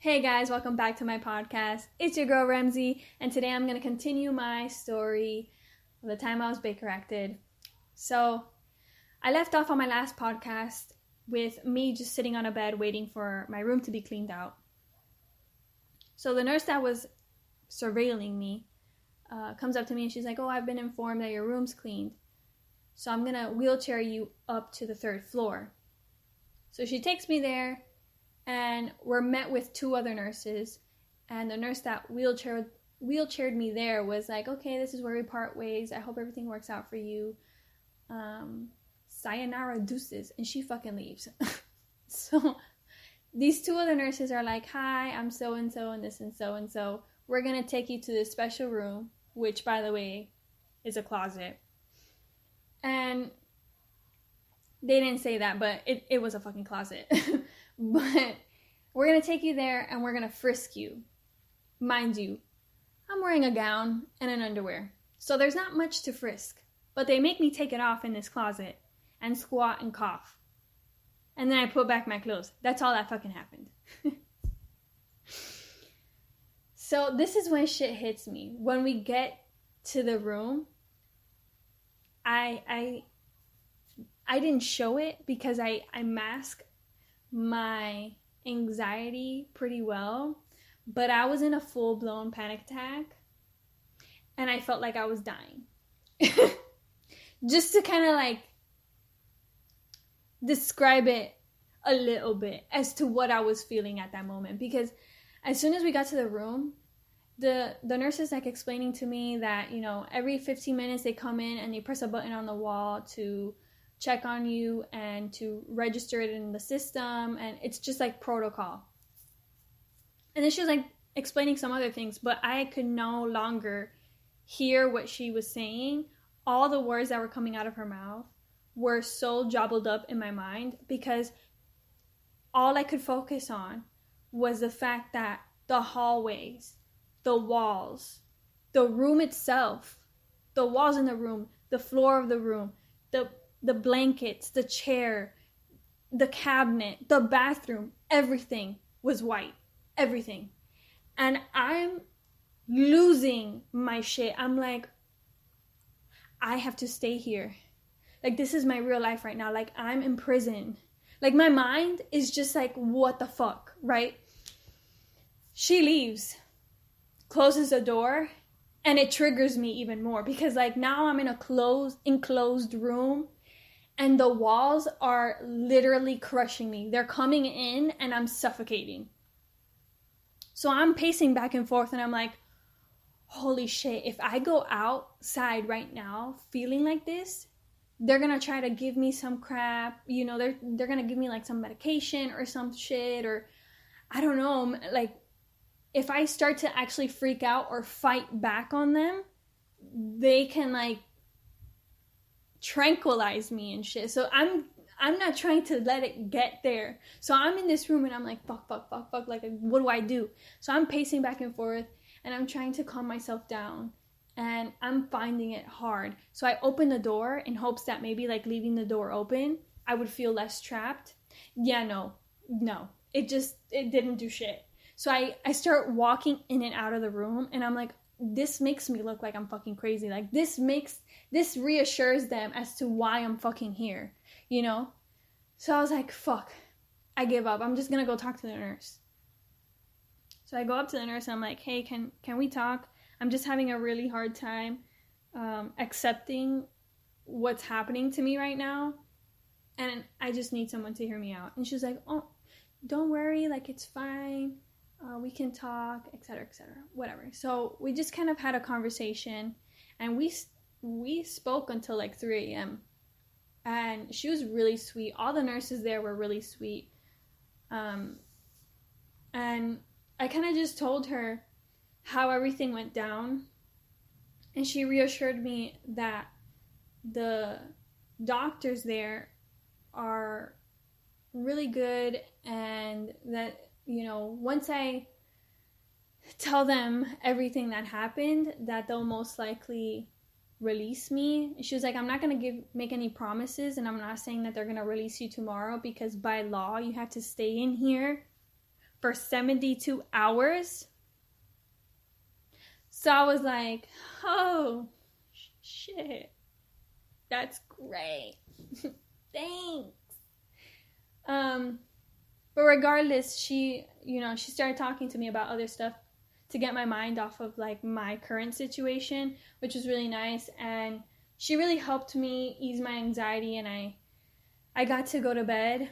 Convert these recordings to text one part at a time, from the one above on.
Hey guys, welcome back to my podcast. It's your girl Ramsey, and today I'm going to continue my story of the time I was Baker acted. So, I left off on my last podcast with me just sitting on a bed waiting for my room to be cleaned out. So the nurse that was surveilling me comes up to me and she's like, "Oh, I've been informed that your room's cleaned. So I'm going to wheelchair you up to the 3rd floor." So she takes me there. And we're met with 2 other nurses, and the nurse that wheelchaired me there was like, "Okay, this is where we part ways. I hope everything works out for you. Sayonara deuces," and she fucking leaves. So these 2 other nurses are like, "Hi, I'm so-and-so and this and so-and-so. We're going to take you to this special room," which, by the way, is a closet. And they didn't say that, but it was a fucking closet. But we're going to take you there and we're going to frisk you. Mind you, I'm wearing a gown and an underwear. So there's not much to frisk. But they make me take it off in this closet and squat and cough. And then I put back my clothes. That's all that fucking happened. So this is when shit hits me. When we get to the room, I didn't show it because I mask my anxiety pretty well, but I was in a full-blown panic attack and I felt like I was dying. Just to kind of like describe it a little bit as to what I was feeling at that moment, because as soon as we got to the room, the nurse is like explaining to me that, you know, every 15 minutes they come in and they press a button on the wall to check on you and to register it in the system, and it's just like protocol. And then she was like explaining some other things, but I could no longer hear what she was saying. All the words that were coming out of her mouth were so jumbled up in my mind because all I could focus on was the fact that the hallways, the walls, the room itself, the walls in the room, the floor of the room, the blankets, the chair, the cabinet, the bathroom, everything was white. Everything. And I'm losing my shit. I'm like, I have to stay here. Like, this is my real life right now. Like, I'm in prison. Like, my mind is just like, what the fuck, right? She leaves, closes the door, and it triggers me even more because, like, now I'm in a enclosed room. And the walls are literally crushing me. They're coming in and I'm suffocating. So I'm pacing back and forth and I'm like, holy shit, if I go outside right now feeling like this, they're going to try to give me some crap. You know, they're going to give me like some medication or some shit, or I don't know. Like, if I start to actually freak out or fight back on them, they can like tranquilize me and shit. So I'm not trying to let it get there. So I'm in this room and I'm like, fuck, like, what do I do? So I'm pacing back and forth and I'm trying to calm myself down and I'm finding it hard. So I open the door in hopes that maybe like leaving the door open, I would feel less trapped. Yeah, no, it didn't do shit. So I start walking in and out of the room and I'm like, this makes me look like I'm fucking crazy. Like, this reassures them as to why I'm fucking here, you know? So I was like, fuck, I give up. I'm just gonna go talk to the nurse. So I go up to the nurse and I'm like, hey, can we talk? I'm just having a really hard time accepting what's happening to me right now. And I just need someone to hear me out. And she was like, oh, don't worry, like, it's fine. We can talk, etc., whatever. So we just kind of had a conversation, and we spoke until like 3 a.m. And she was really sweet. All the nurses there were really sweet. And I kind of just told her how everything went down, and she reassured me that the doctors there are really good, and that, you know, once I tell them everything that happened, that they'll most likely release me. She was like, I'm not going to make any promises, and I'm not saying that they're going to release you tomorrow, because by law you have to stay in here for 72 hours. So I was like, oh, shit. That's great. Thanks. But regardless, she started talking to me about other stuff to get my mind off of like my current situation, which was really nice. And she really helped me ease my anxiety, and I got to go to bed.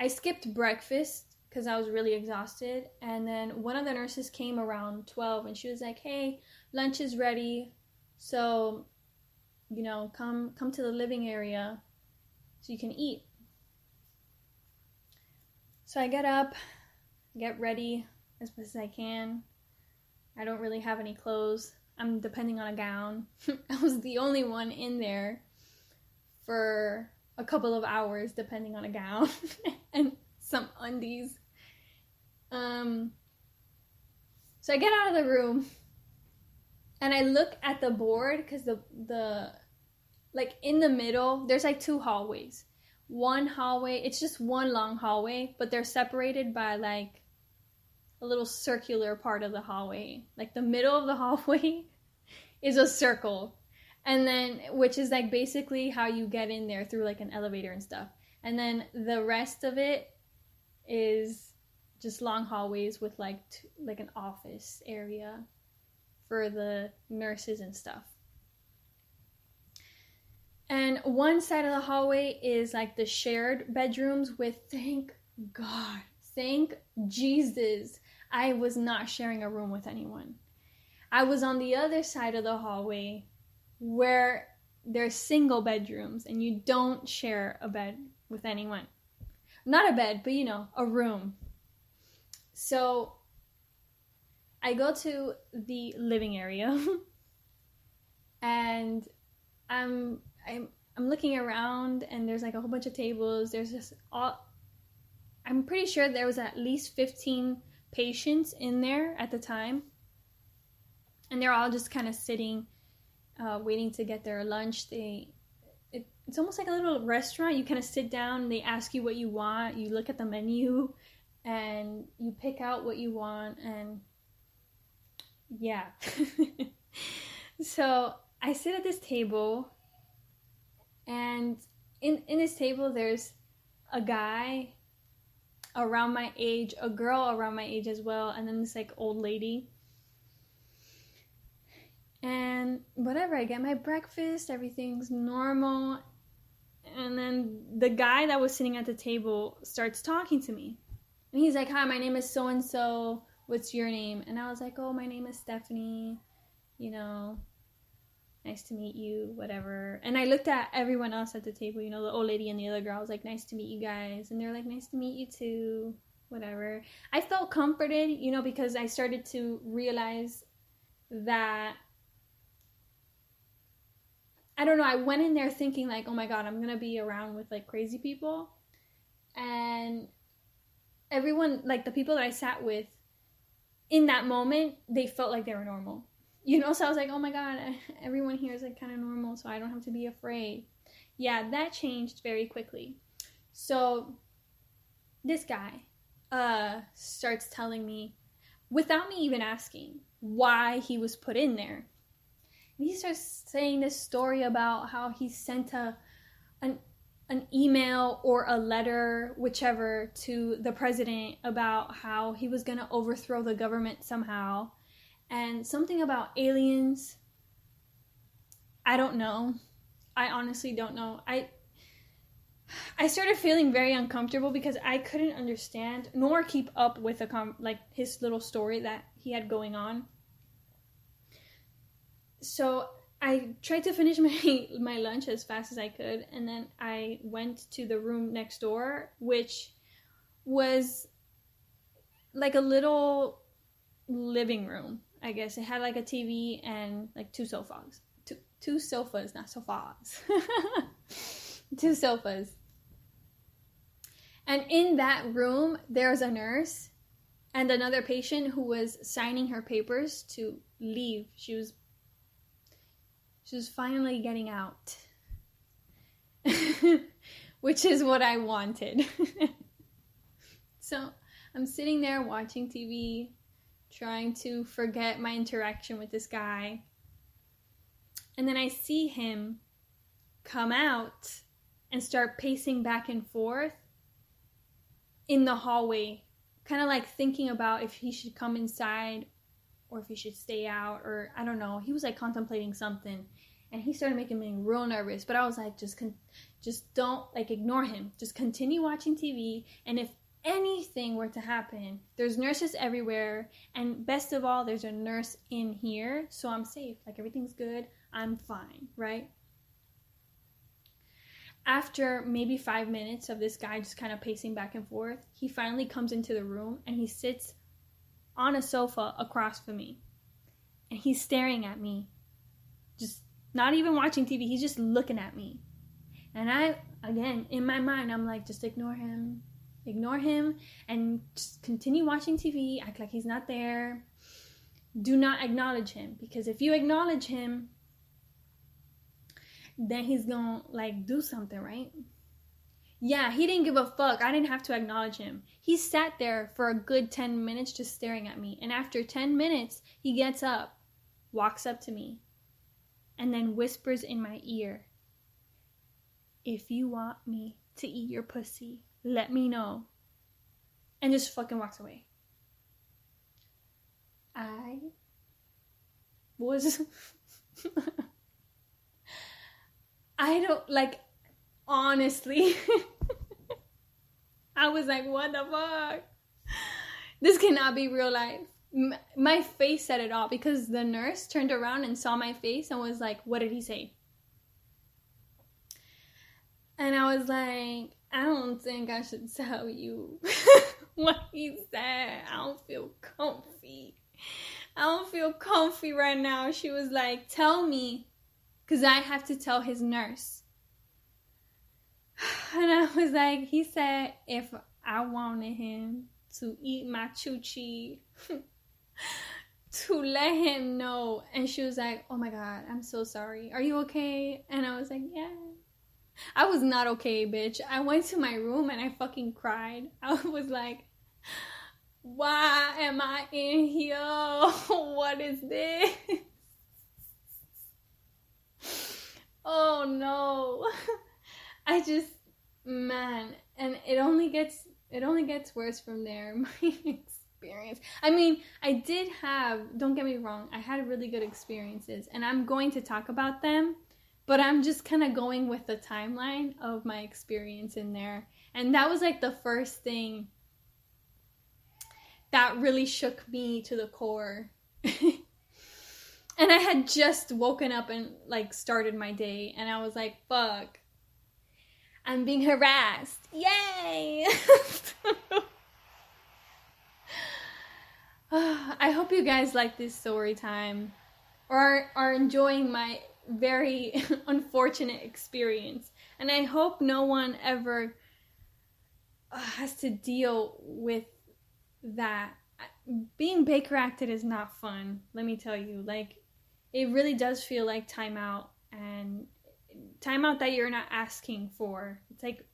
I skipped breakfast because I was really exhausted. And then one of the nurses came around 12 and she was like, hey, lunch is ready. So, come to the living area so you can eat. So I get up, get ready as best as I can. I don't really have any clothes. I'm depending on a gown. I was the only one in there for a couple of hours depending on a gown and some undies. So I get out of the room and I look at the board because the like in the middle there's like two hallways. One hallway, it's just one long hallway, but they're separated by like a little circular part of the hallway. Like the middle of the hallway is a circle. And then, which is like basically how you get in there through like an elevator and stuff. And then the rest of it is just long hallways with like an office area for the nurses and stuff. And one side of the hallway is like the shared bedrooms with, thank God, thank Jesus, I was not sharing a room with anyone. I was on the other side of the hallway where there's single bedrooms and you don't share a bed with anyone. Not a bed, but a room. So I go to the living area and I'm looking around and there's like a whole bunch of tables. There's just I'm pretty sure there was at least 15 patients in there at the time. And they're all just kind of sitting, waiting to get their lunch. It's almost like a little restaurant. You kind of sit down and they ask you what you want. You look at the menu and you pick out what you want. And yeah. So I sit at this table, and in this table there's a guy around my age, a girl around my age as well, and then this like old lady. And whatever, I get my breakfast, everything's normal. And then the guy that was sitting at the table starts talking to me. And he's like, hi, my name is so-and-so. What's your name? And I was like, oh, my name is Stephanie. Nice to meet you, whatever. And I looked at everyone else at the table, the old lady and the other girl. I was like, nice to meet you guys. And they're like, nice to meet you too, whatever. I felt comforted, because I started to realize that, I don't know, I went in there thinking like, oh my God, I'm going to be around with like crazy people. And everyone, like the people that I sat with in that moment, they felt like they were normal. So I was like, oh my God, everyone here is like kind of normal, so I don't have to be afraid. Yeah, that changed very quickly. So this guy starts telling me, without me even asking, why he was put in there. And he starts saying this story about how he sent an email or a letter, whichever, to the president about how he was going to overthrow the government somehow. And something about aliens. I don't know. I honestly don't know. I started feeling very uncomfortable because I couldn't understand nor keep up with his little story that he had going on. So I tried to finish my lunch as fast as I could, and then I went to the room next door, which was like a little living room, I guess. It had like a TV and like two sofas. Two sofas, not sofas. Two sofas. And in that room, there's a nurse and another patient who was signing her papers to leave. She was finally getting out. Which is what I wanted. So I'm sitting there watching TV, trying to forget my interaction with this guy. And then I see him come out and start pacing back and forth in the hallway, kind of like thinking about if he should come inside or if he should stay out, or I don't know. He was like contemplating something, and he started making me real nervous. But I was like, just don't, like, ignore him. Just continue watching TV, and if anything were to happen, there's nurses everywhere, and best of all, there's a nurse in here, so I'm safe. Like, everything's good. I'm fine, right? After maybe 5 minutes of this guy just kind of pacing back and forth, he finally comes into the room, and he sits on a sofa across from me. And he's staring at me. Just not even watching TV. He's just looking at me. And I, again, in my mind, I'm like, just ignore him. Ignore him and just continue watching TV. Act like he's not there. Do not acknowledge him. Because if you acknowledge him, then he's gonna, like, do something, right? Yeah, he didn't give a fuck. I didn't have to acknowledge him. He sat there for a good 10 minutes just staring at me. And after 10 minutes, he gets up, walks up to me, and then whispers in my ear, "If you want me to eat your pussy, let me know." And just fucking walks away. I was... I don't, like, honestly, I was like, what the fuck? This cannot be real life. My face said it all, because the nurse turned around and saw my face and was like, what did he say? And I was like, I don't think I should tell you what he said. I don't feel comfy. I don't feel comfy right now. She was like, tell me. Because I have to tell his nurse. And I was like, he said if I wanted him to eat my choochie, to let him know. And she was like, oh my God, I'm so sorry. Are you okay? And I was like, yeah. I was not okay, bitch. I went to my room and I fucking cried. I was like, why am I in here? What is this? Oh no. I just, man, and it only gets worse from there. My experience. I mean, I did have, don't get me wrong, I had really good experiences, and I'm going to talk about them, but I'm just kind of going with the timeline of my experience in there. And that was like the first thing that really shook me to the core. And I had just woken up and, like, started my day. And I was like, fuck. I'm being harassed. Yay! I hope you guys like this story time. Or are enjoying my very unfortunate experience. And I hope no one ever has to deal with that. Being Baker acted is not fun. Let me tell you. Like, it really does feel like timeout, and timeout that you're not asking for. It's like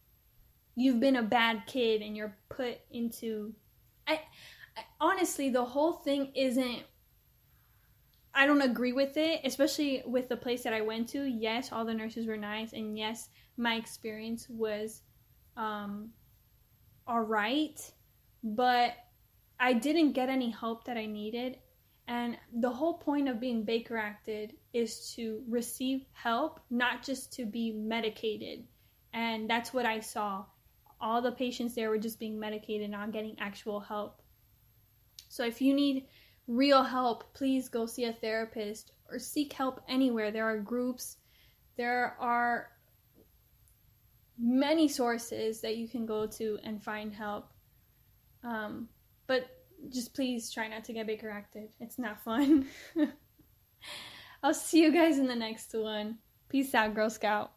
you've been a bad kid and you're put into... I honestly, the whole thing isn't... I don't agree with it, especially with the place that I went to. Yes, all the nurses were nice, and yes, my experience was alright, but I didn't get any help that I needed. And the whole point of being Baker acted is to receive help, not just to be medicated. And that's what I saw. All the patients there were just being medicated, not getting actual help. So if you need real help, please go see a therapist or seek help anywhere. There are groups. There are many sources that you can go to and find help. But just please try not to get Baker acted. It's not fun. I'll see you guys in the next one. Peace out, Girl Scout.